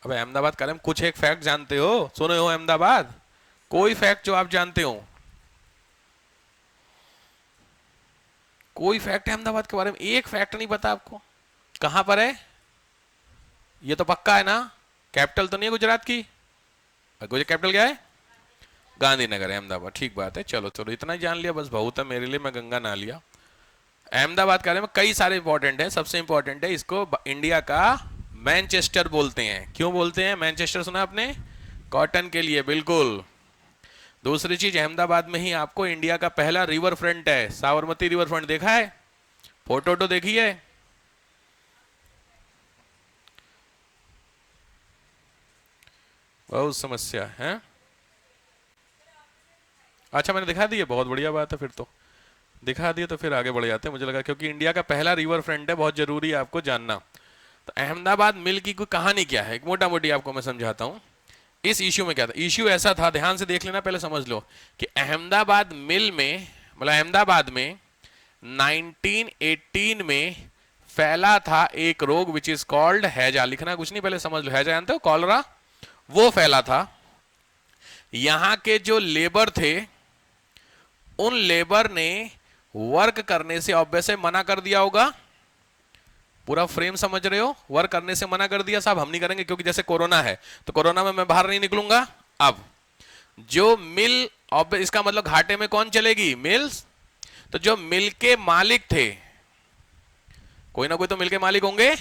अब अहमदाबाद के बारे में कुछ एक फैक्ट जानते हो, सुने हो अहमदाबाद? कोई फैक्ट जो आप जानते हो, कोई फैक्ट अहमदाबाद के बारे में, एक फैक्ट नहीं पता आपको? कहां पर है ये तो पक्का है ना? कैपिटल तो नहीं है गुजरात की? गुजरात कैपिटल क्या है? गांधीनगर है। अहमदाबाद, ठीक बात है। चलो चलो, इतना ही जान लिया बस बहुत है मेरे लिए, मैं गंगा नहा लिया। अहमदाबाद के बारे में कई सारे इंपॉर्टेंट है। सबसे इंपॉर्टेंट है, इसको इंडिया का मैनचेस्टर बोलते हैं। क्यों बोलते हैं मैनचेस्टर, सुना आपने? कॉटन के लिए, बिल्कुल। दूसरी चीज, अहमदाबाद में ही आपको इंडिया का पहला रिवर फ्रंट है, साबरमती रिवर फ्रंट, देखा है? फोटो तो देखी है? बहुत समस्या है। अच्छा, मैंने दिखा दी है, बहुत बढ़िया बात है। फिर तो दिखा दिए तो फिर आगे बढ़ जाते हैं, मुझे लगा, क्योंकि इंडिया का पहला रिवर फ्रंट है, बहुत जरूरी है आपको जानना। तो अहमदाबाद मिल की कोई कहानी क्या है, मोटा मोटी आपको मैं समझाता हूँ। इस इश्यू में क्या था? इश्यू ऐसा था, ध्यान से देख लेना, पहले समझ लो कि अहमदाबाद मिल में, मतलब अहमदाबाद में 1918 में फैला था एक रोग विच इज कॉल्ड हैजा। लिखना कुछ नहीं, पहले समझ लो। हैजा जानते हो? कॉलरा। वो फैला था। यहां के जो लेबर थे, उन लेबर ने वर्क करने से ऑब्वियस मना कर दिया होगा। पूरा फ्रेम समझ रहे हो? वर्क करने से मना कर दिया, साहब हम नहीं करेंगे क्योंकि जैसे कोरोना है, तो कोरोना में मैं बाहर नहीं निकलूंगा। अब जो मिल, इसका मतलब घाटे में कौन चलेगी? मिल्स। तो जो मिल के मालिक थे, कोई ना कोई तो मिल के मालिक होंगे,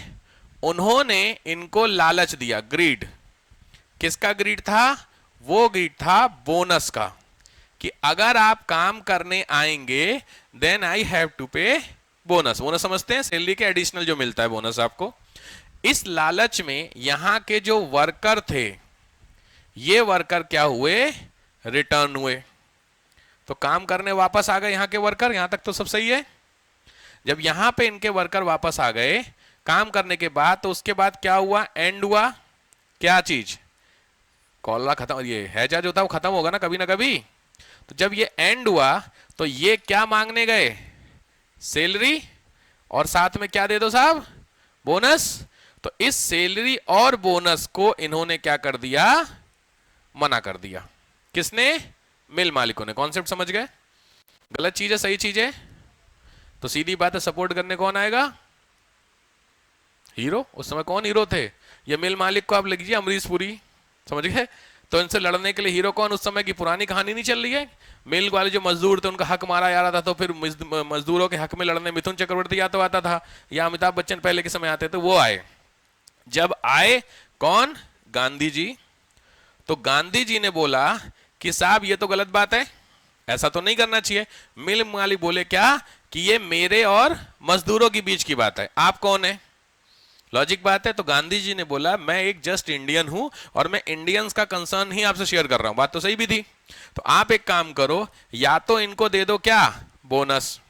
उन्होंने इनको लालच दिया, ग्रीड। किसका ग्रीड था? वो ग्रीड था बोनस का, कि अगर आप काम करने आएंगे देन आई हैव टू पे बोनस। बोनस समझते हैं? सैलरी के एडिशनल जो मिलता है बोनस आपको। इस लालच में यहां के जो वर्कर थे, ये वर्कर क्या हुए? रिटर्न हुए। तो काम करने वापस आ गए यहां के वर्कर। यहां तक तो सब सही है। जब यहां पे इनके वर्कर वापस आ गए काम करने के बाद, तो उसके बाद क्या हुआ? एंड हुआ। क्या चीज? कॉलरा खत्म, ये हैजा जो था वो खत्म होगा ना कभी ना कभी। तो जब ये एंड हुआ तो ये क्या मांगने गए? सैलरी, और साथ में क्या दे दो साहब? बोनस। तो इस सैलरी और बोनस को इन्होंने क्या कर दिया? मना कर दिया। किसने? मिल मालिकों ने। कॉन्सेप्ट समझ गए? गलत चीज है सही चीज है? तो सीधी बात है, सपोर्ट करने कौन आएगा? हीरो। उस समय कौन हीरो थे? ये मिल मालिक को आप लिख लीजिए, अमरीश पुरी। समझ गए? तो इनसे लड़ने के लिए हीरो कौन? उस समय की पुरानी कहानी नहीं चल रही है? मिल वाले जो मजदूर थे उनका हक मारा जा रहा था, तो फिर मजदूरों के हक में लड़ने मिथुन चक्रवर्ती या तो आता था, या अमिताभ बच्चन पहले के समय आते थे, वो आए। जब आए कौन? गांधी जी। तो गांधी जी ने बोला कि साहब ये तो गलत बात है, ऐसा तो नहीं करना चाहिए। मिल मालिक बोले क्या? कि ये मेरे और मजदूरों के बीच की बात है, आप कौन है? लॉजिक बात है। तो गांधी जी ने बोला मैं एक जस्ट इंडियन हूं और मैं इंडियंस का कंसर्न ही आपसे शेयर कर रहा हूं। बात तो सही भी थी। तो आप एक काम करो, या तो इनको दे दो क्या? बोनस।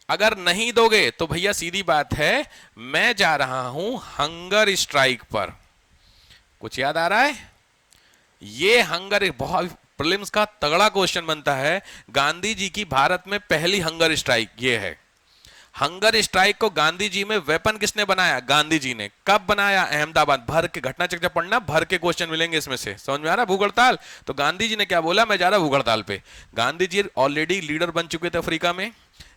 अगर नहीं दोगे तो भैया सीधी बात है, मैं जा रहा हूं हंगर स्ट्राइक पर। कुछ याद आ रहा है? ये हंगर बहुत प्रीलिम्स का तगड़ा क्वेश्चन बनता है। गांधी जी की भारत में पहली हंगर स्ट्राइक ये है। हंगर स्ट्राइक को गांधी जी में वेपन किसने बनाया? गांधी जी ने। कब बनाया? अहमदाबाद। भर के घटना चक्र पढ़ना, भर के क्वेश्चन मिलेंगे इसमें से। समझ में आ रहा? भूख हड़ताल। तो गांधी जी ने क्या बोला? मैं जा रहा भूख हड़ताल पे। गांधी जी ऑलरेडी लीडर बन चुके थे अफ्रीका में,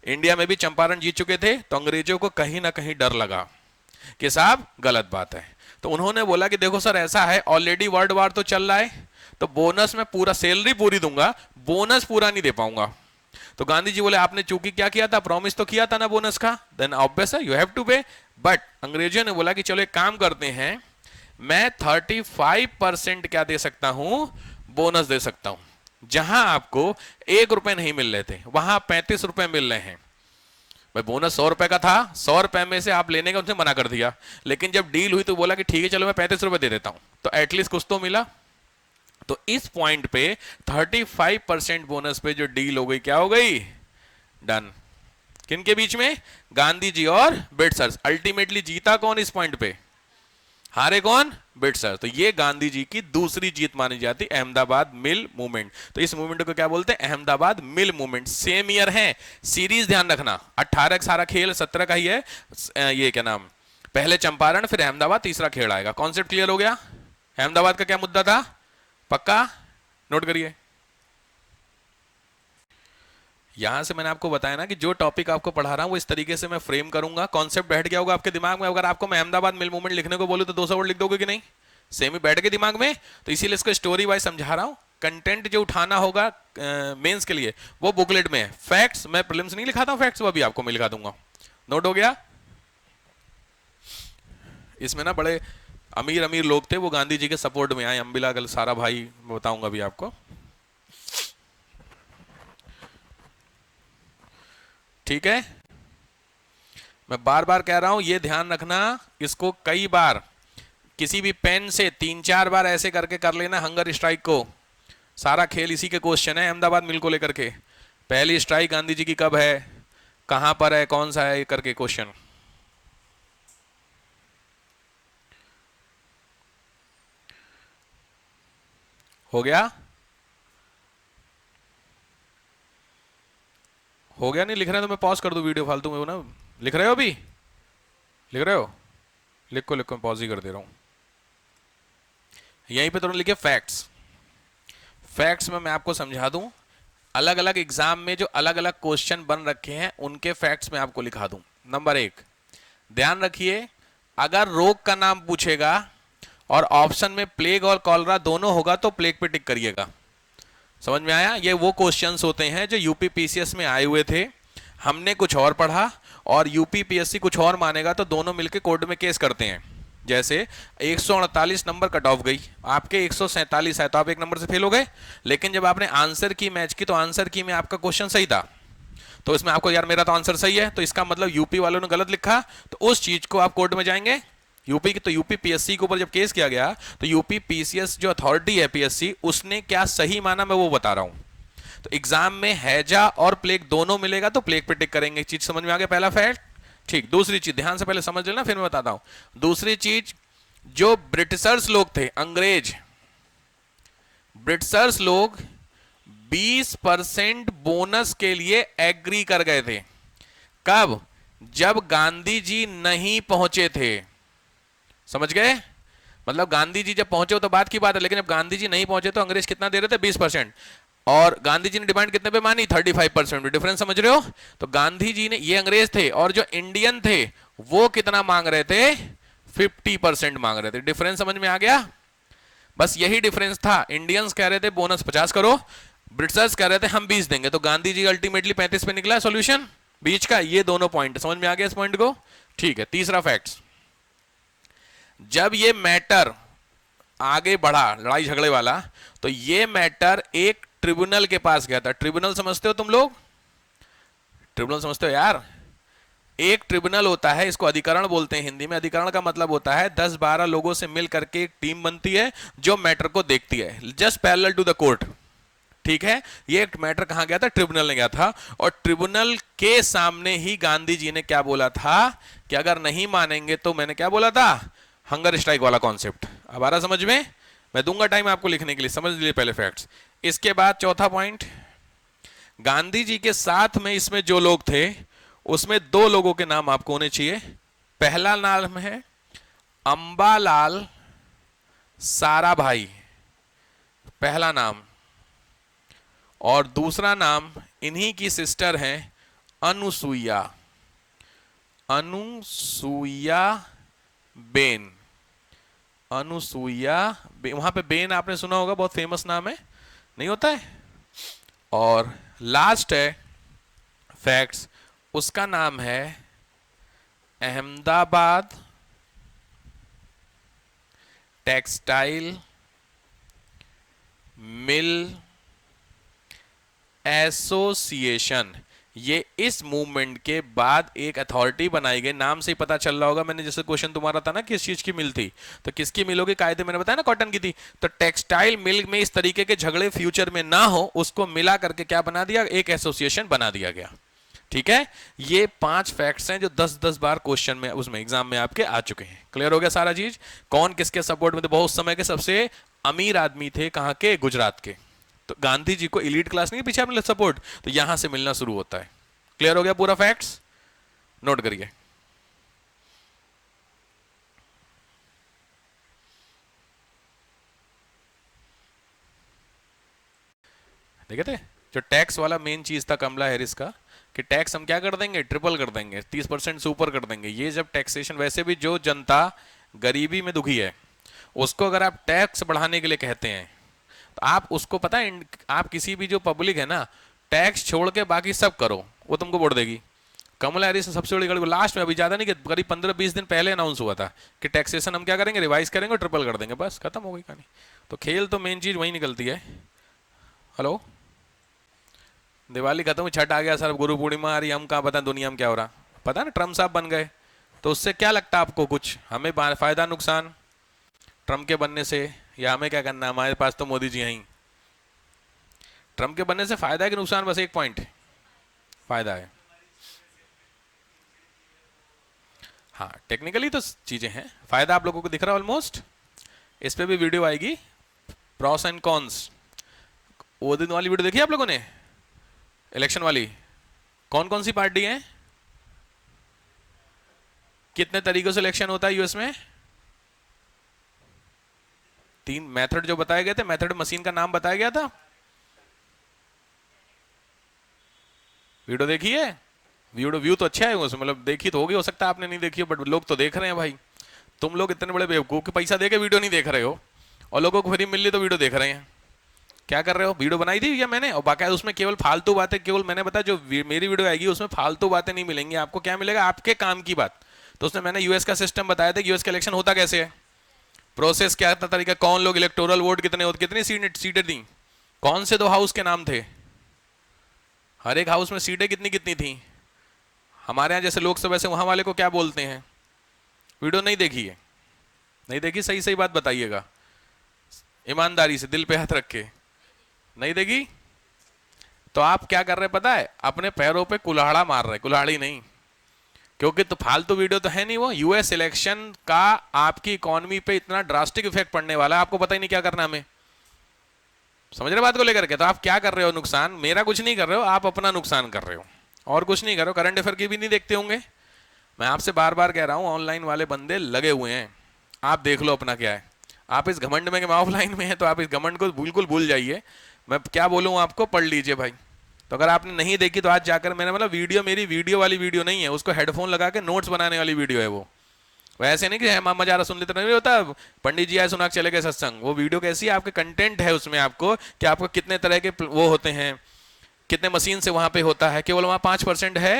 इंडिया में भी चंपारण जीत चुके थे, तो अंग्रेजों को कहीं ना कहीं डर लगा कि साहब गलत बात है। तो उन्होंने बोला कि देखो सर ऐसा है, ऑलरेडी वर्ल्ड वार तो चल रहा है, तो बोनस में पूरा, सैलरी पूरी दूंगा, बोनस पूरा नहीं दे पाऊंगा। तो गांधी जी बोले आपने चूंकि क्या किया था? प्रॉमिस तो किया था ना बोनस का, देन ऑब्वियस है यू हैव टू पे। बट अंग्रेजों ने बोला कि चलो एक काम करते हैं, मैं 35% क्या दे सकता हूं? बोनस दे सकता हूं। जहां आपको 1 रुपए नहीं मिल रहे थे, वहां 35 रुपए मिल रहे हैं। भाई बोनस 100 रुपए का था, 100 रुपए में से आप लेने का उनसे मना कर दिया, लेकिन जब डील हुई तो बोला कि ठीक है चलो मैं 35 रुपए दे देता हूं, तो एटलीस्ट कुछ तो मिला। तो इस पॉइंट पे 35% बोनस पे जो डील हो गई, क्या हो गई? डन। किन के बीच में? गांधी जी और ब्रिटिशर्स। अल्टीमेटली जीता कौन इस पॉइंट पे? हारे कौन? ब्रिटिशर। तो ये गांधी जी की दूसरी जीत मानी जाती, अहमदाबाद मिल मूवमेंट। तो इस मूवमेंट को क्या बोलते हैं? अहमदाबाद मिल मूवमेंट। सेम ईयर है, सीरीज ध्यान रखना, 18 का सारा खेल 17 का ही है। ये क्या नाम, पहले चंपारण फिर अहमदाबाद, तीसरा खेड़ आएगा। कॉन्सेप्ट क्लियर हो गया? अहमदाबाद का क्या मुद्दा था? पक्का नोट करिए। यहां से मैंने आपको बताया ना कि जो टॉपिक आपको पढ़ा रहा हूं वो इस तरीके से मैं फ्रेम करूंगा, कॉन्सेप्ट बैठ गया होगा आपके दिमाग में। अगर आपको मैं अहमदाबाद मिल मूवमेंट लिखने को बोलूं तो 200 वर्ड लिख दोगे कि नहीं? सेम ही बैठ के दिमाग में। तो इसीलिए इसको स्टोरी वाइज समझा रहा हूं। कंटेंट जो उठाना होगा मेंस के लिए वो बुकलेट में है। फैक्ट्स मैं प्रीलिम्स नहीं लिखाता हूं, फैक्ट्स वो भी आपको मैं लिखा दूंगा। नोट हो गया? इसमें ना बड़े अमीर अमीर लोग थे, वो गांधी जी के सपोर्ट में आए। अंबिला कल सारा भाई बताऊंगा अभी आपको, ठीक है? मैं बार बार कह रहा हूं, ये ध्यान रखना, इसको कई बार किसी भी पेन से 3-4 बार ऐसे करके कर लेना हंगर स्ट्राइक को। सारा खेल इसी के क्वेश्चन है अहमदाबाद मिल को लेकर के। पहली स्ट्राइक गांधी जी की कब है, कहां पर है, कौन सा है, करके क्वेश्चन। हो गया? हो गया? नहीं लिख रहे हैं तो मैं पॉज कर दूं वीडियो, फालतू में वो ना। लिख रहे हो? अभी लिख रहे हो? लिखो लिखो, मैं पॉज ही कर दे रहा हूं। यहीं पे तुरंत लिखे फैक्ट्स। फैक्ट्स में मैं आपको समझा दूं, अलग अलग एग्जाम में जो अलग अलग क्वेश्चन बन रखे हैं उनके फैक्ट्स में आपको लिखा दूं। नंबर 1, ध्यान रखिए, अगर रोग का नाम पूछेगा और ऑप्शन में प्लेग और कॉलरा दोनों होगा तो प्लेग पे टिक करिएगा। समझ में आया? ये वो क्वेश्चंस होते हैं जो यूपी पीसीएस में आए हुए थे, हमने कुछ और पढ़ा और यूपी पीएससी कुछ और मानेगा तो दोनों मिलकर कोर्ट में केस करते हैं। जैसे 148 नंबर कट ऑफ गई, आपके 147 है तो आप 1 नंबर से फेल हो गए। लेकिन जब आपने आंसर की मैच की तो आंसर की में आपका क्वेश्चन सही था, तो इसमें आपको यार मेरा तो आंसर सही है, तो इसका मतलब यूपी वालों ने गलत लिखा, तो उस चीज को आप कोर्ट में जाएंगे यूपी की। तो यूपी पीएससी के ऊपर जब केस किया गया तो यूपी पीसीएस जो अथॉरिटी है पीएससी, उसने क्या सही माना मैं वो बता रहा हूं। तो एग्जाम में हैजा और प्लेग दोनों मिलेगा तो प्लेग पे टिक करेंगे। चीज समझ में आ गया? पहला फैक्ट, ठीक। दूसरी चीज ध्यान से पहले समझ लेना फिर मैं बताता हूं। दूसरी चीज, जो ब्रिटिशर्स लोग थे, अंग्रेज ब्रिटिशर्स लोग 20% बोनस के लिए एग्री कर गए थे। कब? जब गांधी जी नहीं पहुंचे थे। समझ गए? मतलब गांधी जी जब पहुंचे हो तो बात की बात है, लेकिन जब गांधी जी नहीं पहुंचे तो अंग्रेज कितना दे रहे थे? 20%। और गांधी जी ने डिमांड कितने पे मानी? 35%। डिफरेंस समझ रहे हो? तो गांधी जी ने, ये अंग्रेज थे, और जो इंडियन थे वो कितना मांग रहे थे? 50% मांग रहे थे। डिफरेंस समझ में आ गया? बस यही डिफरेंस था। इंडियंस कह रहे थे बोनस 50 करो, ब्रिटिशर्स कह रहे थे हम 20 देंगे। तो गांधी जी अल्टीमेटली 35 पे निकला सॉल्यूशन बीच का। ये दोनों पॉइंट समझ में आ गया इस पॉइंट को? ठीक है। तीसरा फैक्ट, जब ये मैटर आगे बढ़ा लड़ाई झगड़े वाला, तो ये मैटर एक ट्रिब्यूनल के पास गया था। ट्रिब्यूनल समझते हो तुम लोग? ट्रिब्यूनल समझते हो यार? एक ट्रिब्यूनल होता है, इसको अधिकरण बोलते हैं हिंदी में। अधिकरण का मतलब होता है 10-12 लोगों से मिल करके एक टीम बनती है जो मैटर को देखती है, just parallel to the court. ठीक है? ये मैटर कहां गया था? ट्रिब्यूनल ने गया था। और ट्रिब्यूनल के सामने ही गांधी जी ने क्या बोला था कि अगर नहीं मानेंगे तो, मैंने क्या बोला था? हंगर स्ट्राइक वाला कॉन्सेप्ट। अब आ रहा समझ में? मैं दूंगा टाइम आपको लिखने के लिए, समझ लीजिए पहले फैक्ट्स। इसके बाद चौथा पॉइंट, गांधी जी के साथ में इसमें जो लोग थे उसमें 2 लोगों के नाम आपको होने चाहिए। पहला नाम है अंबालाल साराभाई, पहला नाम। और दूसरा नाम इन्हीं की सिस्टर हैं अनुसुईया, अनुसुईया बेन। अनुसुईया बेन, वहां पे बेन आपने सुना होगा, बहुत फेमस नाम है, नहीं होता है? और लास्ट है फैक्ट्स, उसका नाम है अहमदाबाद टेक्सटाइल मिल एसोसिएशन। ये इस मूवमेंट के बाद एक अथॉरिटी बनाई गई। नाम से ही पता चल रहा होगा, मैंने जैसे क्वेश्चन तुम्हारा था ना किस चीज की मिल थी, तो किसकी मिल होगी? कायदे मैंने बताया ना कॉटन की थी। तो टेक्सटाइल मिल में इस तरीके के झगड़े फ्यूचर में ना हो, उसको मिला करके क्या बना दिया? एक एसोसिएशन बना दिया गया। ठीक है? ये 5 फैक्ट्स हैं जो 10-10 बार क्वेश्चन में, उसमें एग्जाम में आपके आ चुके हैं। क्लियर हो गया सारा चीज? कौन किसके सपोर्ट में थे? बहुत समय के सबसे अमीर आदमी थे, कहां के? गुजरात के। तो गांधी जी को एलीट क्लास नहीं पीछे आपने सपोर्ट, तो यहां से मिलना शुरू होता है। क्लियर हो गया पूरा फैक्ट्स? नोट करिए। देखे थे जो टैक्स वाला मेन चीज था कमला हैरिस का, कि टैक्स हम क्या कर देंगे, ट्रिपल कर देंगे, 30% से ऊपर कर देंगे। ये जब टैक्सेशन, वैसे भी जो जनता गरीबी में दुखी है उसको अगर आप टैक्स बढ़ाने के लिए कहते हैं तो आप उसको पता है, आप किसी भी जो पब्लिक है ना, टैक्स छोड़ के बाकी सब करो, वो तुमको वोट देगी। कमला हैरिस से सबसे बड़ी गड़बड़ी लास्ट में, अभी ज्यादा नहीं, करीब 15-20 दिन पहले अनाउंस हुआ था कि टैक्सेशन हम क्या करेंगे, रिवाइज करेंगे और ट्रिपल कर देंगे, बस खत्म हो गई कहानी। तो खेल तो मेन चीज वही निकलती है। हेलो, दिवाली खत्म हुई, छठ आ गया सर, गुरु पूर्णिमा आ रही, हम कहाँ पता दुनिया में क्या हो रहा, पता ना ट्रम्प साहब बन गए, तो उससे क्या लगता है आपको, कुछ हमें फायदा नुकसान ट्रम्प के बनने से, या हमें क्या करना, हमारे पास तो मोदी जी हैं। ट्रम्प के बनने से फायदा है कि नुकसान, बस एक पॉइंट, फायदा है। हाँ टेक्निकली तो चीजें हैं, फायदा आप लोगों को दिख रहा है ऑलमोस्ट। इस पे भी वीडियो आएगी, प्रॉस एंड कॉन्स। वो दिन वाली वीडियो देखी आप लोगों ने, इलेक्शन वाली, कौन कौन सी पार्टी है, कितने तरीकों से इलेक्शन होता है यूएस में, 3 मेथड जो बताए गए थे, मेथड मशीन का नाम बताया गया था। वीडियो देखी है, वीडियो व्यू तो अच्छा है उसमें, मतलब देखी तो होगी, हो सकता है आपने नहीं देखी हो, बट लोग तो देख रहे हैं भाई। तुम लोग इतने बड़े बेवकूफ कि पैसा दे के वीडियो नहीं देख रहे हो, और लोगों को फ्री मिल रही तो वीडियो देख रहे हैं। क्या कर रहे हो, वीडियो बनाई थी या मैंने, और बाकायदा उसमें केवल फालतू बातें, केवल मैंने बताया जो मेरी वीडियो आएगी उसमें फालतू बातें नहीं मिलेंगी आपको, क्या मिलेगा, आपके काम की बात। तो उसमें मैंने यूएस का सिस्टम बताया था कि यूएस का इलेक्शन होता कैसे है, प्रोसेस क्या था, तरीका, कौन लोग इलेक्टोरल वोट कितने होते, कितनी सीटें दी, कौन से 2 हाउस के नाम थे, हर एक हाउस में सीटें कितनी कितनी थी, हमारे यहाँ जैसे लोकसभा से वहां वाले को क्या बोलते हैं। वीडियो नहीं देखी है, नहीं देखी, सही सही बात बताइएगा, ईमानदारी से, दिल पे हाथ रख के, नहीं देखी तो आप क्या कर रहे पता है, अपने पैरों पे कुल्हाड़ा मार रहे, कुल्हाड़ी नहीं, क्योंकि तो फालतू वीडियो तो है नहीं वो। यूएस इलेक्शन का आपकी इकोनॉमी पे इतना ड्रास्टिक इफेक्ट पड़ने वाला है, आपको पता ही नहीं क्या करना हमें, समझ रहे बात को लेकर के। तो आप क्या कर रहे हो, नुकसान मेरा कुछ नहीं कर रहे हो, आप अपना नुकसान कर रहे हो, और कुछ नहीं कर रहे हो। करंट अफेयर की भी नहीं देखते होंगे, मैं आपसे बार बार कह रहा हूं, ऑनलाइन वाले बंदे लगे हुए हैं, आप देख लो अपना क्या है। आप इस घमंड में कि मैं ऑफलाइन में है, तो आप इस घमंड को बिल्कुल भूल जाइए, मैं क्या बोलूँ आपको, पढ़ लीजिए भाई। तो अगर आपने नहीं देखी तो आज जाकर, मैंने मतलब वीडियो, मेरी वीडियो वाली वीडियो नहीं है, उसको हेडफोन लगा के नोट्स बनाने वाली वीडियो है वो, वैसे नहीं कि मामा जा रहा सुन लेते, नहीं होता पंडित जी आए सुना चले गए सत्संग। वो वीडियो कैसी है, आपके कंटेंट है उसमें, आपको कि आपको कितने तरह के वो होते हैं, कितने मशीन से वहां पे होता है, केवल वहां 5% है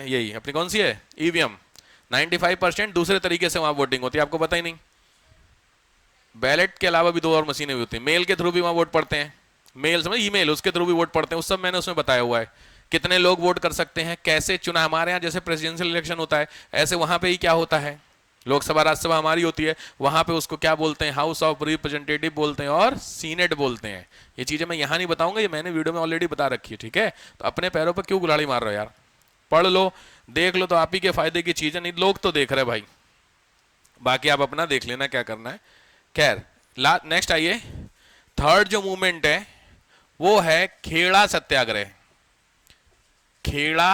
यही अपनी कौन सी है, ईवीएम, 95% दूसरे तरीके से वहां वोटिंग होती है, आपको पता ही नहीं। बैलेट के अलावा भी 2 और मशीनें भी होती हैं, मेल के थ्रू भी वहां वोट पड़ते हैं, मेल समझ, ईमेल, उसके थ्रू भी वोट पड़ते हैं, उस सब मैंने उसमें बताया हुआ है, कितने लोग वोट कर सकते हैं, कैसे चुना, हमारे यहाँ जैसे प्रेसिडेंशियल इलेक्शन होता है ऐसे वहां पे ही क्या होता है, लोकसभा राज्यसभा हमारी होती है, वहां पे उसको क्या बोलते हैं, हाउस ऑफ रिप्रेजेंटेटिव बोलते हैं और सीनेट बोलते हैं। ये चीजें मैं यहां नहीं बताऊंगा, ये मैंने वीडियो में ऑलरेडी बता रखी है, ठीक है। तो अपने पैरों पर क्यों गुलाड़ी मार रहे हो यार, पढ़ लो, देख लो, तो आप ही के फायदे की चीजें, नहीं लोग तो देख रहे भाई, बाकी आप अपना देख लेना क्या करना है। खैर नेक्स्ट आइए, थर्ड जो मूवमेंट है वो है खेड़ा सत्याग्रह, खेड़ा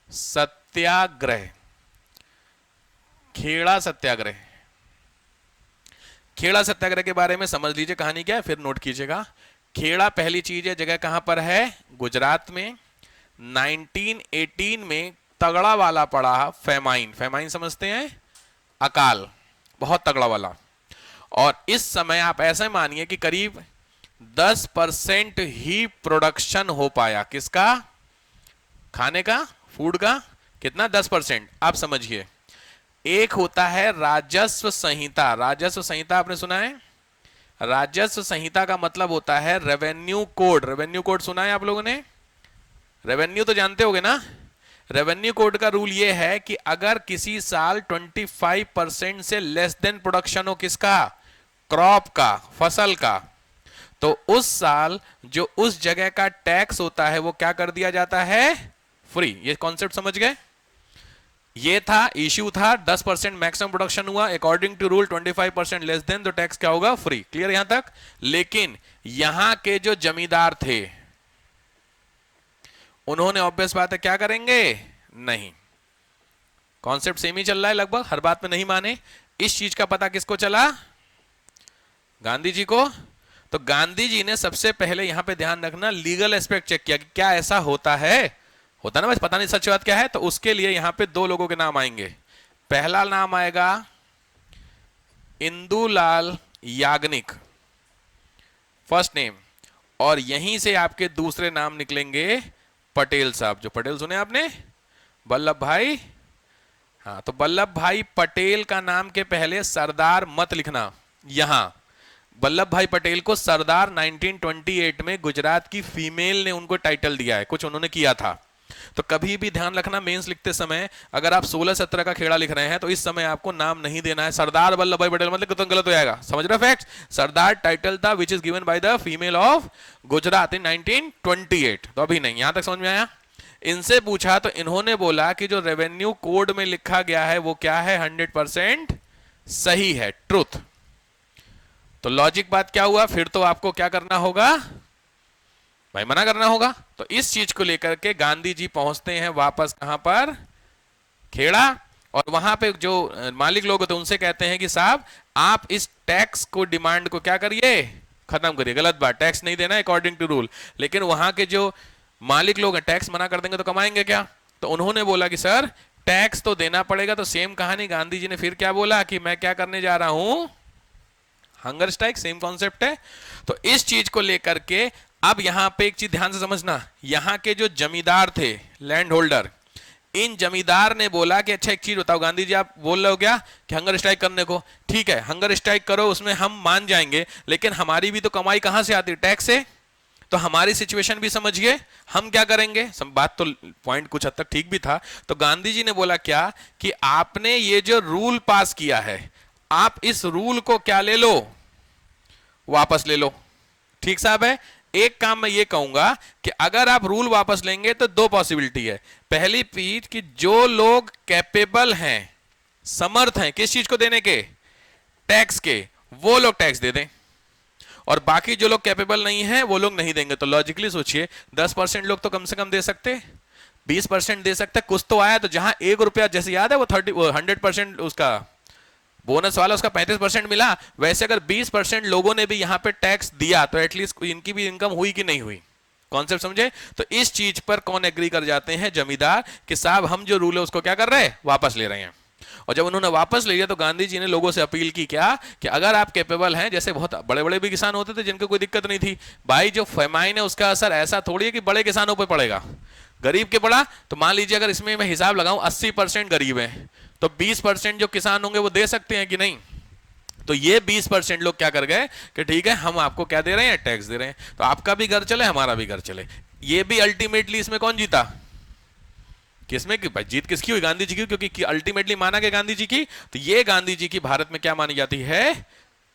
सत्याग्रह, खेड़ा सत्याग्रह। खेड़ा सत्याग्रह के बारे में समझ लीजिए कहानी क्या है, फिर नोट कीजिएगा। खेड़ा पहली चीज है, जगह कहां पर है, गुजरात में। 1918 में तगड़ा वाला पड़ा फेमाइन, फेमाइन समझते हैं, अकाल, बहुत तगड़ा वाला। और इस समय आप ऐसे मानिए कि करीब 10% ही प्रोडक्शन हो पाया, किसका, खाने का, फूड का, कितना, 10%। आप समझिए, एक होता है राजस्व संहिता, राजस्व संहिता आपने सुना है, राजस्व संहिता का मतलब होता है रेवेन्यू कोड, रेवेन्यू कोड सुना है आप लोगों ने, रेवेन्यू तो जानते होगे ना। रेवेन्यू कोड का रूल ये है कि अगर किसी साल 25% से लेस देन प्रोडक्शन हो, किसका, क्रॉप का, फसल का, तो उस साल जो उस जगह का टैक्स होता है वो क्या कर दिया जाता है, फ्री। ये कॉन्सेप्ट समझ गए, ये था इश्यू था, 10% मैक्सिमम प्रोडक्शन हुआ according to rule, 25% less than, तो टैक्स क्या होगा, फ्री। क्लियर यहां तक। लेकिन यहां के जो जमींदार थे उन्होंने ऑब्वियस बात है क्या करेंगे, नहीं, कॉन्सेप्ट सेम ही चल रहा है लगभग, हर बात में नहीं माने। इस चीज का पता किसको चला, गांधी जी को। तो गांधी जी ने सबसे पहले यहां पे ध्यान रखना लीगल एस्पेक्ट चेक किया कि क्या ऐसा होता है, होता ना बस पता नहीं सच बात क्या है। तो उसके लिए यहां पे दो लोगों के नाम आएंगे। पहला नाम आएगा इंदुलाल याग्निक, फर्स्ट नेम, और यहीं से आपके दूसरे नाम निकलेंगे पटेल साहब। जो पटेल सुने आपने, वल्लभ भाई, हाँ, तो वल्लभ भाई पटेल का नाम के पहले सरदार मत लिखना। यहां वल्लभ भाई पटेल को सरदार 1928 में गुजरात की फीमेल ने उनको टाइटल दिया है, कुछ उन्होंने किया था। तो कभी भी ध्यान रखना मेंस लिखते समय अगर आप 16-17 का खेड़ा लिख रहे हैं तो इस समय आपको नाम नहीं देना है सरदार वल्लभ भाई पटेल, मतलब तो गलत हो जाएगा। समझ रहे फैक्ट? सरदार टाइटल था which is given by the female of Gujarat in 1928। तो अभी नहीं, यहां तक समझ में आया? इनसे पूछा तो इन्होंने बोला कि जो रेवेन्यू कोड में लिखा गया है वो क्या है, 100% सही है, ट्रुथ। तो लॉजिक बात क्या हुआ, फिर तो आपको क्या करना होगा भाई, मना करना होगा। तो इस चीज को लेकर के गांधी जी पहुंचते हैं वापस कहां पर, खेड़ा, और वहां पे जो मालिक लोग होते हैं उनसे कहते हैं कि साहब आप इस टैक्स को, डिमांड को क्या करिए, खत्म करिए। गलत बात, टैक्स नहीं देना अकॉर्डिंग टू रूल। लेकिन वहां के जो मालिक लोग हैं टैक्स मना कर देंगे तो कमाएंगे क्या? तो उन्होंने बोला कि सर टैक्स तो देना पड़ेगा। तो सेम कहानी गांधी जी ने फिर क्या बोला कि मैं क्या करने जा रहा हूं, हंगर स्ट्राइक, सेम कॉन्सेप्ट है। तो इस चीज को लेकर के अब यहां पे एक चीज ध्यान से समझना, यहां के जो जमींदार थे, लैंड होल्डर, इन जमींदार ने बोला कि अच्छा एक चीज बताओ गांधी जी, आप बोल रहे हो क्या कि हंगर स्ट्राइक करने को, ठीक है हंगर स्ट्राइक करो, उसमें हम मान जाएंगे, लेकिन हमारी भी तो कमाई कहां से आती है, टैक्स से। तो हमारी सिचुएशन भी समझिए, हम क्या करेंगे। बात तो पॉइंट कुछ हद तक ठीक भी था। तो गांधी जी ने बोला क्या कि आपने ये जो रूल पास किया है, आप इस रूल को क्या ले लो, वापस ले लो। ठीक साहब है। एक काम मैं ये कहूंगा कि अगर आप रूल वापस लेंगे तो दो पॉसिबिलिटी है। पहली चीज कि जो लोग कैपेबल हैं, समर्थ हैं किस चीज को देने के, टैक्स के, वो लोग टैक्स दे दें, और बाकी जो लोग कैपेबल नहीं है वो लोग नहीं देंगे। तो लॉजिकली सोचिए 10% लोग तो कम से कम दे सकते, 20% दे सकते, कुछ तो आया। तो जहां ₹1 जैसे याद है वो 100% उसका बोनस वाला, उसका 35% मिला, वैसे अगर 20% लोगों ने भी यहां पे टैक्स दिया तो एटलीस्ट इनकी भी इनकम हुई कि नहीं हुई। कॉन्सेप्ट समझे? तो इस चीज पर कौन एग्री कर जाते हैं, जमींदार, कि साहब हम जो रूल है उसको क्या कर रहे हैं, वापस ले रहे हैं। और जब उन्होंने वापस ले लिया तो गांधी जी ने लोगों से अपील की क्या कि अगर आप कैपेबल हैं, जैसे बहुत बड़े बड़े भी किसान होते थे जिनको कोई दिक्कत नहीं थी भाई, जो फेमाइन है उसका असर ऐसा थोड़ी है कि बड़े किसानों पर पड़ेगा, गरीब के पड़ा। तो मान लीजिए अगर इसमें मैं हिसाब लगाऊं 80% गरीब हैं, तो 20% जो किसान होंगे वो दे सकते हैं कि नहीं। तो ये 20% लोग क्या कर गए कि ठीक है हम आपको क्या दे रहे हैं, टैक्स दे रहे हैं, तो आपका भी घर चले हमारा भी घर चले। ये भी अल्टीमेटली इसमें कौन जीता, किसमें की भाई जीत किसकी हुई, गांधी जी की, क्योंकि अल्टीमेटली माना गया गांधी जी की। तो ये गांधी जी की भारत में क्या मानी जाती है,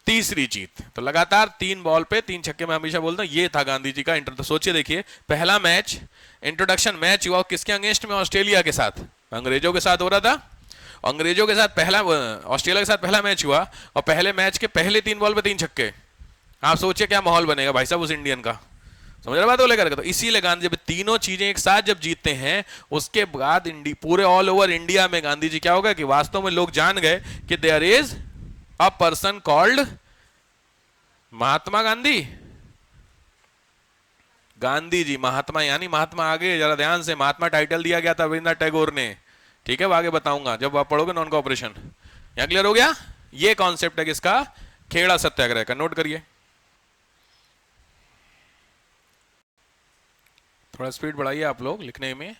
तीसरी जीत। तो लगातार 3 बॉल पे 3 छक्के, मैं हमेशा बोलता हूं ये था गांधी जी का इंटर। तो सोचिए देखिए, पहला मैच, इंट्रोडक्शन मैच हुआ किसके अगेंस्ट में, ऑस्ट्रेलिया के साथ, अंग्रेजों के साथ हो रहा था। अंग्रेजों के साथ पहला, ऑस्ट्रेलिया के साथ पहला मैच हुआ, और पहले मैच के पहले 3 बॉल पे 3 छक्के। आप सोचिए क्या माहौल बनेगा भाई साहब उस इंडियन का, समझ रहे बात को लेकर के। तो इसीलिए गांधी जब तीनों चीजें एक साथ जब जीतते हैं, उसके बाद पूरे ऑल ओवर इंडिया में गांधी जी क्या होगा कि वास्तव में लोग जान गए कि there is a person called Mahatma Gandhi. Gandhi ji Mahatma, यानी महात्मा आगे जरा ध्यान से, महात्मा टाइटल दिया गया था रविंद्रनाथ टैगोर ने, ठीक है, वो आगे बताऊंगा जब आप पढ़ोगे नॉन कॉपरेशन। यहां क्लियर हो गया? ये कॉन्सेप्ट है किसका, खेड़ा सत्याग्रह का। नोट करिए, थोड़ा स्पीड बढ़ाइए आप लोग लिखने में,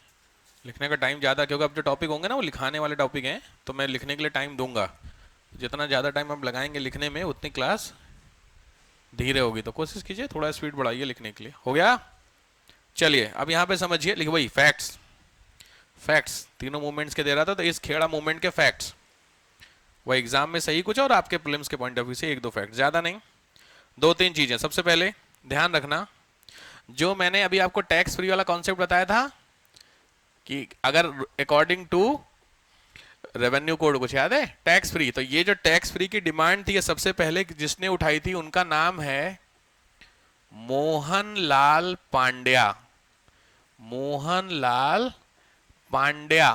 लिखने का टाइम ज़्यादा, क्योंकि अब जो टॉपिक होंगे ना वो लिखाने वाले टॉपिक हैं, तो मैं लिखने के लिए टाइम दूंगा। जितना ज़्यादा टाइम आप लगाएंगे लिखने में उतनी क्लास धीरे होगी। तो कोशिश कीजिए थोड़ा स्पीड बढ़ाइए लिखने के लिए। हो गया? चलिए अब यहाँ पे समझिए, लिखिए वही फैक्ट्स, फैक्ट्स तीनों मूवमेंट्स के दे रहा था। तो इस खेड़ा मूवमेंट के फैक्ट्स, वह एग्जाम में सही कुछ और आपके प्रीलिम्स के पॉइंट ऑफ व्यू से 1-2 फैक्ट, ज़्यादा नहीं, 2-3 चीज़ें। सबसे पहले ध्यान रखना, जो मैंने अभी आपको टैक्स फ्री वाला कॉन्सेप्ट बताया था कि अगर अकॉर्डिंग टू रेवेन्यू कोड, कुछ याद है, टैक्स फ्री, तो ये जो टैक्स फ्री की डिमांड थी, ये सबसे पहले जिसने उठाई थी उनका नाम है मोहनलाल पांड्या। मोहनलाल पांड्या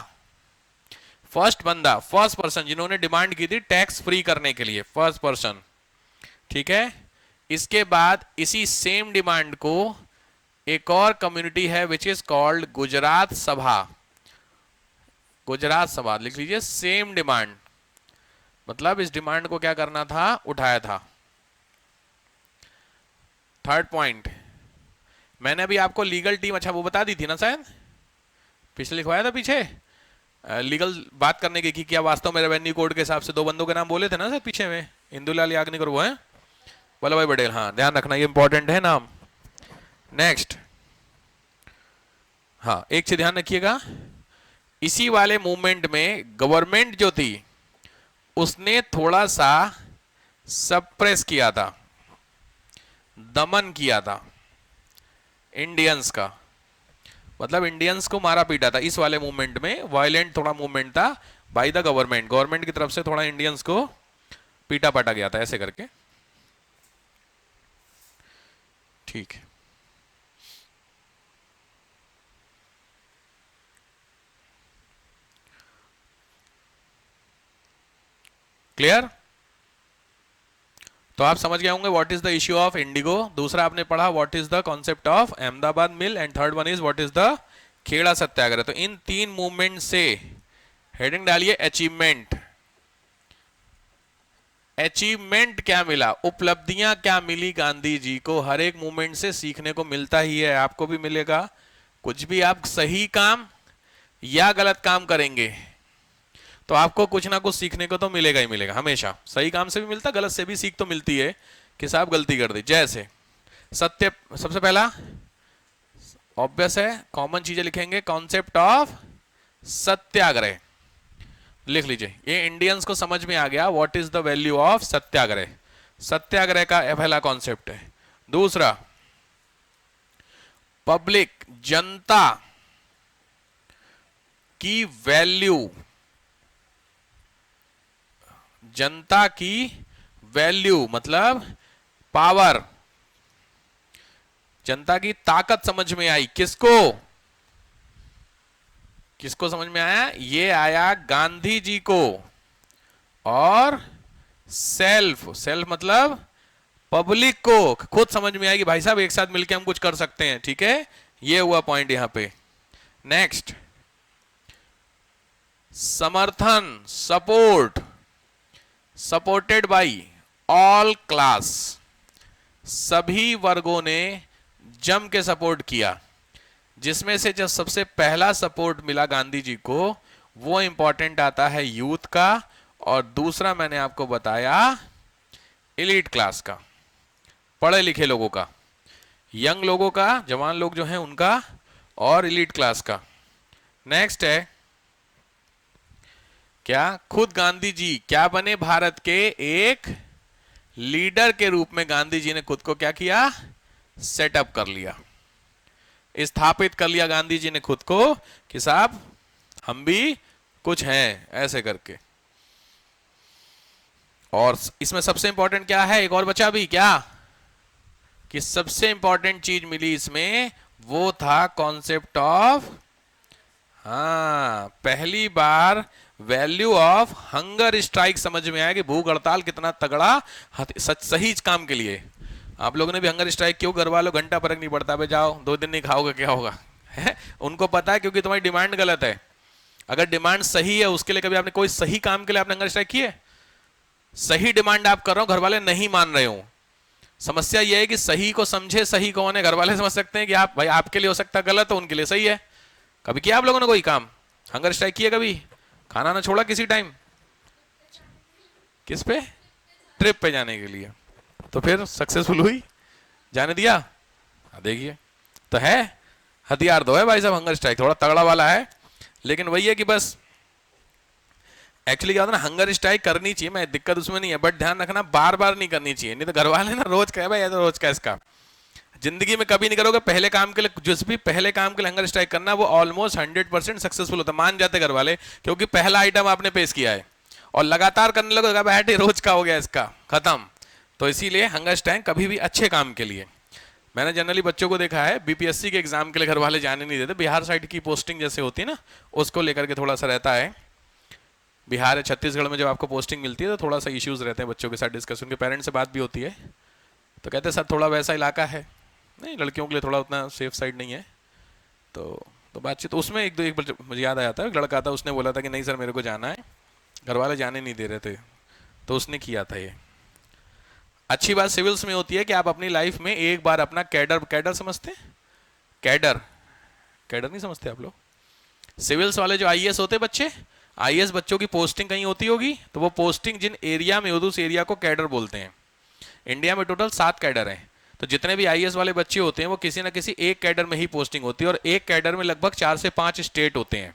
फर्स्ट बंदा, फर्स्ट पर्सन जिन्होंने डिमांड की थी टैक्स फ्री करने के लिए, फर्स्ट पर्सन, ठीक है। इसके बाद इसी सेम डिमांड को एक और कम्युनिटी है विच इज कॉल्ड गुजरात सभा। गुजरात सभा लिख लीजिए, सेम डिमांड, मतलब इस डिमांड को क्या करना था, उठाया था। थर्ड पॉइंट, मैंने अभी आपको लीगल टीम, अच्छा वो बता दी थी ना शायद, पिछले लिखवाया था पीछे लीगल बात करने की कि क्या वास्तव में रेवेन्यू कोड के हिसाब से दो बंदों के नाम बोले थे ना सर पीछे में, इंदुलाल याग्निक और वो है वल्लभ भाई पटेल। हाँ ध्यान रखना, ये इंपॉर्टेंट है नाम। नेक्स्ट, हाँ एक चीज ध्यान रखिएगा, इसी वाले मूवमेंट में गवर्नमेंट जो थी उसने थोड़ा सा सप्रेस किया था, दमन किया था इंडियंस का, मतलब इंडियंस को मारा पीटा था। इस वाले मूवमेंट में वायलेंट थोड़ा मूवमेंट था बाय द गवर्नमेंट, गवर्नमेंट की तरफ से थोड़ा इंडियंस को पीटा पाटा गया था ऐसे करके। ठीक है, क्लियर? तो आप समझ गए होंगे what is the issue of indigo. दूसरा आपने पढ़ा what is the concept of Ahmedabad mill, and third one is what is the Kheda Satyagraha. तो इन तीन मूवमेंट से हेडिंग डालिए अचीवमेंट। अचीवमेंट क्या मिला, उपलब्धियां क्या मिली गांधी जी को। हर एक मूवमेंट से सीखने को मिलता ही है, आपको भी मिलेगा। कुछ भी आप सही काम या गलत काम करेंगे तो आपको कुछ ना कुछ सीखने को तो मिलेगा ही मिलेगा हमेशा। सही काम से भी मिलता, गलत से भी सीख तो मिलती है कि साहब गलती कर दी। जैसे सत्य, सबसे पहला ऑब्वियस है, कॉमन चीजें लिखेंगे, कॉन्सेप्ट ऑफ सत्याग्रह लिख लीजिए। ये इंडियंस को समझ में आ गया what is the value of Satyagraha. Satyagraha का पहला कॉन्सेप्ट है। दूसरा, पब्लिक, जनता की वैल्यू, जनता की वैल्यू मतलब पावर, जनता की ताकत समझ में आई। किसको, किसको समझ में आया, ये आया गांधी जी को। और सेल्फ, सेल्फ मतलब पब्लिक को खुद समझ में आएगी, भाई साहब एक साथ मिलकर हम कुछ कर सकते हैं। ठीक है, ये हुआ पॉइंट यहां पे। नेक्स्ट, समर्थन, support, supported by all class, सभी वर्गों ने जम के सपोर्ट किया। जिसमें से जो सबसे पहला सपोर्ट मिला गांधी जी को वो इंपॉर्टेंट आता है यूथ का, और दूसरा मैंने आपको बताया एलीट क्लास का, पढ़े लिखे लोगों का, यंग लोगों का, जवान लोग जो हैं उनका, और एलीट क्लास का। नेक्स्ट है क्या, खुद गांधी जी क्या बने, भारत के एक लीडर के रूप में गांधी जी ने खुद को क्या किया, सेटअप कर लिया, स्थापित कर लिया गांधी जी ने खुद को कि साहब हम भी कुछ हैं ऐसे करके। और इसमें सबसे इंपॉर्टेंट क्या है, एक और बचा भी क्या, कि सबसे इंपॉर्टेंट चीज मिली इसमें वो था कॉन्सेप्ट ऑफ, हाँ पहली बार वैल्यू ऑफ हंगर स्ट्राइक समझ में आया कि भूख हड़ताल कितना तगड़ा सही काम के लिए। आप लोगों ने भी हंगर स्ट्राइक क्यों करवा लो, घंटा फर्क नहीं पड़ता, बे जाओ 2 दिन नहीं खाओगे क्या होगा, है? उनको पता है क्योंकि तुम्हारी डिमांड गलत है। अगर डिमांड सही है उसके लिए कभी आपने कोई सही काम के लिए आपने हंगर स्ट्राइक किए, सही डिमांड आप कर रहे हो, घर वाले नहीं मान रहे हो। समस्या यह है कि सही को समझे, सही कौन है, घर वाले समझ सकते हैं कि आप भाई आपके लिए हो सकता है गलत, हो उनके लिए सही है। कभी किया आप लोगों ने कोई काम, हंगर स्ट्राइक किया कभी, खाना ना छोड़ा किसी टाइम, किस पे, ट्रिप पे जाने के लिए, तो फिर सक्सेसफुल हुई, जाने दिया। देखिए तो है, हथियार दो है भाई साहब, हंगर स्ट्राइक थोड़ा तगड़ा वाला है, लेकिन वही है कि बस एक्चुअली क्या होता है ना, हंगर स्ट्राइक करनी चाहिए, मैं दिक्कत उसमें नहीं है, बट ध्यान रखना बार बार नहीं करनी चाहिए, नहीं तो घर वाले ना रोज कहे भाई तो रोज का इसका, जिंदगी में कभी नहीं करोगे। पहले काम के लिए, जिस भी पहले काम के लिए हंगर स्ट्राइक करना वो ऑलमोस्ट 100% सक्सेसफुल होता है, मान जाते घर वाले, क्योंकि पहला आइटम आपने पेश किया है और लगातार करने लगो बैठ रोज का हो गया इसका खत्म। तो इसीलिए हंगर स्ट्राइक कभी भी अच्छे काम के लिए। मैंने जनरली बच्चों को देखा है बीपीएससी के एग्जाम के लिए घर वाले जाने नहीं देते, बिहार साइड की पोस्टिंग जैसे होती है ना उसको लेकर के थोड़ा सा रहता है। बिहार या छत्तीसगढ़ में जब आपको पोस्टिंग मिलती है तो थोड़ा सा इश्यूज रहते हैं बच्चों के साथ डिस्कस, उनके पेरेंट्स से बात भी होती है, तो कहते सर थोड़ा वैसा इलाका है, नहीं लड़कियों के लिए थोड़ा उतना सेफ साइड नहीं है। तो बातचीत, तो उसमें एक मुझे याद आया था, एक लड़का था, उसने बोला था कि नहीं सर मेरे को जाना है, घर वाले जाने नहीं दे रहे थे, तो उसने किया था ये। अच्छी बात सिविल्स में होती है कि आप अपनी लाइफ में एक बार अपना कैडर, कैडर समझते हैं, कैडर, कैडर नहीं समझते आप लोग? सिविल्स वाले जो आईएएस होते बच्चे, आईएएस बच्चों की पोस्टिंग कहीं होती होगी, तो वो पोस्टिंग जिन एरिया में होती उस एरिया को कैडर बोलते हैं। इंडिया में टोटल 7 कैडर हैं, तो जितने भी आईएएस वाले बच्चे होते हैं वो किसी ना किसी एक कैडर में ही पोस्टिंग होती है, और एक कैडर में लगभग 4 से 5 स्टेट होते हैं।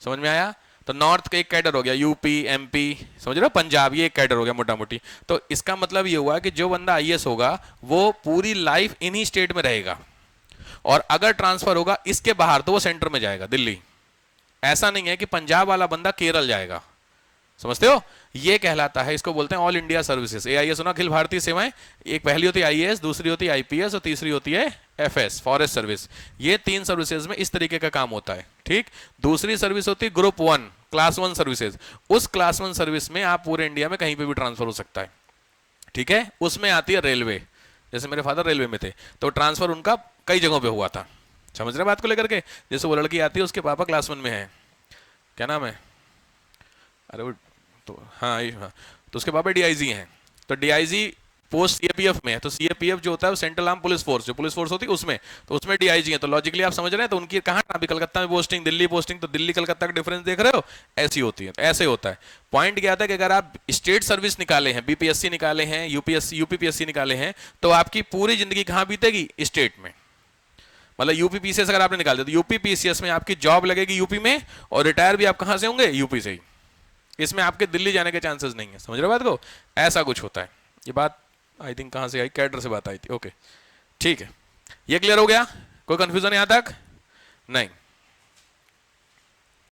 समझ में आया? तो नॉर्थ का एक कैडर हो गया, यूपी, एमपी, समझ रहे हो, पंजाब, ये एक कैडर हो गया मोटा मोटी। तो इसका मतलब ये हुआ कि जो बंदा आईएएस होगा वो पूरी लाइफ इन्हीं स्टेट में रहेगा, और अगर ट्रांसफर होगा इसके बाहर तो वो सेंटर में जाएगा, दिल्ली। ऐसा नहीं है कि पंजाब वाला बंदा केरल जाएगा, समझते हो? ये कहलाता है, इसको बोलते हैं ऑल इंडिया सर्विसेज, एआईएस होना, अखिल भारतीय सेवाएं। एक पहली होती है आईएएस, दूसरी होती है आईपीएस, और तीसरी होती है एफएस, फॉरेस्ट सर्विस। ये 3 सर्विसेज में इस तरीके का काम होता है, ठीक। दूसरी सर्विस होती है ग्रुप 1, क्लास 1 सर्विसेज। उस क्लास 1 सर्विस में आप पूरे इंडिया में कहीं पे भी ट्रांसफर हो सकता है, ठीक है। उसमें आती है रेलवे, जैसे मेरे फादर रेलवे में थे, तो ट्रांसफर उनका कई जगहों पे हुआ था। समझ रहे बात को लेकर के? जैसे वो लड़की आती है, उसके पापा क्लास 1 में है, क्या नाम है, अरे वो तो हाँ हाँ, तो उसके पापा डीआईजी हैं, तो डीआईजी पोस्ट सीएपीएफ में है, तो सीएपीएफ जो होता है वो सेंट्रल आर्म पुलिस फोर्स, जो पुलिस फोर्स होती है उसमें, तो उसमें डीआईजी है। तो लॉजिकली आप समझ रहे हैं, तो उनकी कहाँ अभी कलकत्ता में पोस्टिंग, दिल्ली पोस्टिंग, तो दिल्ली कलकत्ता का डिफरेंस देख रहे हो, ऐसी होती है। तो ऐसे होता है। पॉइंट क्या था कि अगर आप स्टेट सर्विस निकाले हैं, बीपीएससी निकाले हैं, यूपीएससी यूपीपीएससी निकाले हैं, तो आपकी पूरी जिंदगी कहाँ बीतेगी? स्टेट में। मतलब यूपीपीसीएस अगर आपने निकाल दिया तो यूपीपीसीएस में आपकी जॉब लगेगी यूपी में, और रिटायर भी आप कहाँ से होंगे? यूपी से ही। इसमें आपके दिल्ली जाने के चांसेस नहीं है। समझ रहे हो बात को? ऐसा कुछ होता है। ये बात आई थिंक कहाँ से आई, कैडर से बात आई थी। ओके ठीक है, ये क्लियर हो गया? कोई कंफ्यूजन यहाँ तक? नहीं।